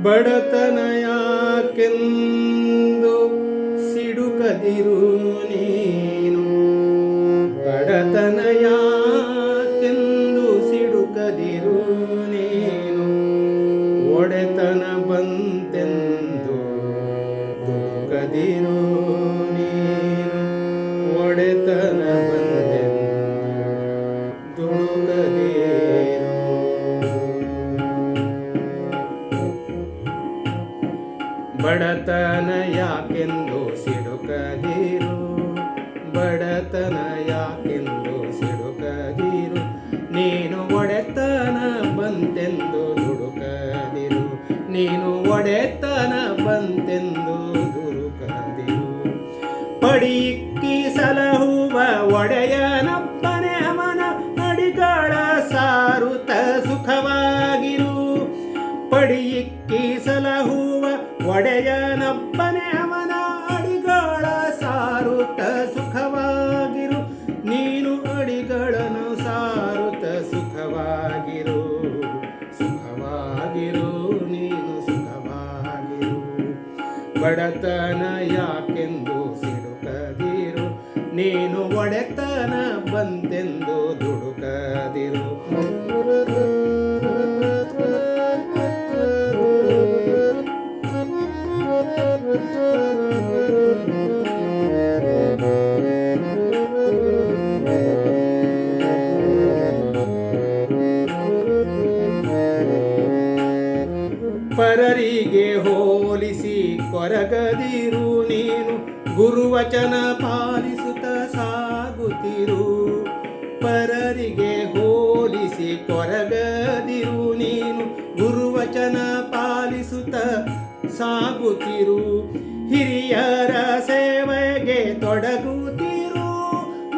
ಬಡತನ ಯಾಕೆಂದು ಸಿಡುಕದಿರು ನೀನು, ಬಡತನ ಯಾಕೆಂದು ಸಿಡುಕದಿರು ನೀನು, ಒಡೆತನ ಬಂತೆಂದು ದುಡುಕದಿರು ನೀನು, ಒಡೆತನ ಬಂತೆಂದು ದುಡುಕದಿರು. ಬಡತನ ಯಾಕೆಂದು ಸಿಡುಕದಿರು, ಬಡತನ ಯಾಕೆಂದು ಸಿಡುಕದಿರು, ನೀನು ಒಡೆತನ ಬಂತೆಂದು ದುಡುಕದಿರು, ನೀನು ಒಡೆತನ ಬಂತೆಂದು ದುಡುಕದಿರು. ಪಡಿಯಿಕ್ಕಿ ಸಲಹುವ ಒಡೆಯನಪ್ಪನೆ ಅವನ ಅಡಿಗಳ ಸಾರುತ್ತ ಸುಖವಾಗಿರು, ಪಡಿಯಿಕ್ಕಿ ಸಲಹುವ ಒಡೆಯನಪ್ಪನೆ ಅವನ ಅಡಿಗಳ ಸಾರುತ್ತ ಸುಖವಾಗಿರು, ನೀನು ಅಡಿಗಳನ್ನು ಸಾರುತ್ತ ಸುಖವಾಗಿರು, ಸುಖವಾಗಿರು ನೀನು ಸುಖವಾಗಿರು. ಬಡತನ ಯಾಕೆಂದು ಸಿಡುಕದಿರು, ನೀನು ಒಡೆತನ ಬಂತೆಂದು ದುಡುಕದಿರು. ಪರರಿಗೆ ಹೋಲಿಸಿ ಕೊರಗದಿರು ನೀನು, ಗುರುವಚನ ಪಾಲಿಸುತ್ತ ಸಾಗುತ್ತಿರು, ಪರರಿಗೆ ಹೋಲಿಸಿ ಕೊರಗದಿರು ನೀನು, ಗುರುವಚನ ಪಾಲಿಸುತ್ತ ಸಾಗುತ್ತಿರು. ಹಿರಿಯರ ಸೇವೆಗೆ ತೊಡಗುತ್ತಿರು,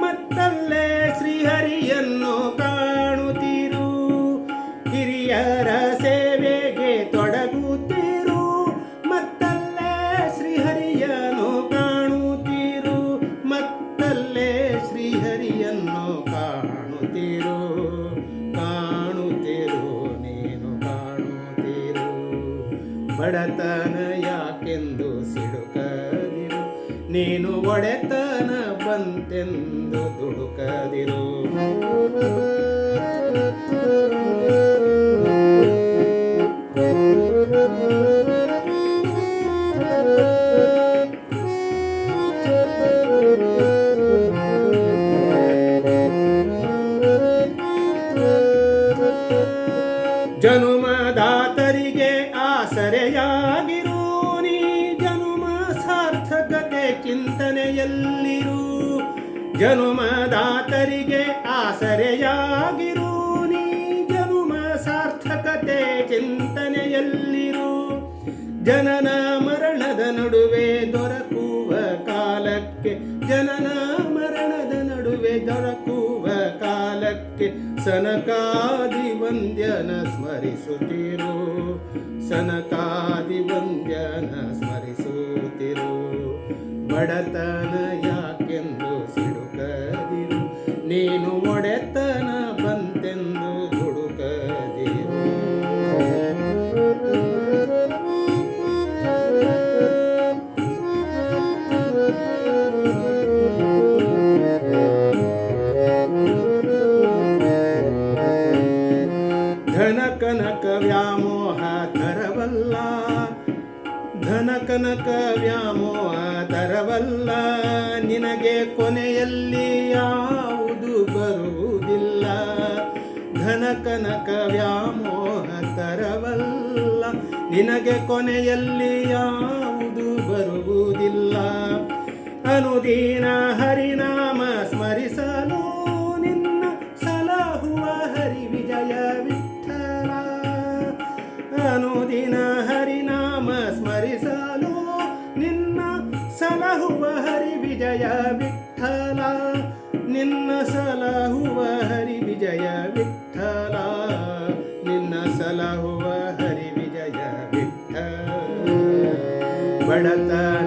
ಮತ್ತಲ್ಲೇ ಶ್ರೀಹರಿಯನ್ನು ಕಾಣುತ್ತಿರು, ಹಿರಿಯರ ಸೇವೆಗೆ ತೊಡಗುತ್ತಿರು, ಮತ್ತಲ್ಲೇ ಶ್ರೀಹರಿಯನ್ನು ಕಾಣುತ್ತಿರು, ಮತ್ತಲ್ಲೇ ಶ್ರೀಹರಿಯನ್ನು ಕಾಣುತ್ತಿರು, ಕಾಣುತ್ತಿರು ನೀನು ಕಾಣುತ್ತಿರು. ಬಡತನ ಯಾಕೆಂದು ಸಿಡುಕದಿರು, ನೀನು ಒಡೆತನ ಬಂತೆಂದು ದುಡುಕದಿರು. ಜನುಮದಾತರಿಗೆ ಆಸರೆಯಾಗಿರು ನೀ, ಜನುಮ ಸಾರ್ಥಕತೆ ಚಿಂತನೆಯಲ್ಲಿರು, ಜನುಮದಾತರಿಗೆ ಆಸರೆಯಾಗಿರು ನೀ, ಜನುಮ ಸಾರ್ಥಕತೆ ಚಿಂತನೆಯಲ್ಲಿರು. ಜನನ ಮರಣದ ನಡುವೆ ದೊರಕುವ ಕಾಲಕ್ಕೆ, ಜನನ ಮರಣದ ನಡುವೆ ದೊರಕುವ ಕಾಲಕ್ಕೆ, ಸನಕಾದಿ ವಂದ್ಯನ ಸ್ಮರಿಸುತ್ತಿರು, ಸನಕಾದಿ ವಂದ್ಯನ ಸ್ಮರಿಸುತ್ತಿರು. ಬಡತನ ಯಾಕೆಂದು ಸಿಡುಕದಿರು, ನೀನು ಒಡೆತನ ಬಂತೆಂದು ದುಡುಕದಿರು. ಧನ ಕನಕ ವ್ಯಾಮೋಹ ತರವಲ್ಲ, ಧನ ಕನಕ ವ್ಯಾಮೋಹ ತರವಲ್ಲ, ನಿನಗೆ ಕೊನೆಯಲ್ಲಿ ಯಾವುದು ಬರುವುದಿಲ್ಲ. ಧನ ಕನಕ ವ್ಯಾಮೋಹ ತರವಲ್ಲ, ನಿನಗೆ ಕೊನೆಯಲ್ಲಿ ಯಾವುದು ಬರುವುದಿಲ್ಲ. ಅನುದಿನ ಹರಿನಾಮ ಸ್ಮರಿಸಲು ನಿನ್ನ ಸಲಹುವ ಹರಿ ವಿಜಯ ವಿಠಲ, ಅನುದಿನ ಹರಿನಾಮ ಸ್ಮರಿಸಲು ನಿನ್ನ ಸಲಹುವ ಹರಿ ವಿಜಯ ವಿಠಲ, ನಿನ್ನ ಸಲಹುವ ಹರಿ ವಿಜಯ ವಿಠಲ, ನಿನ್ನ ಸಲಹುವ ಹರಿ ವಿಜಯ ವಿಠಲ. ಬಡತನ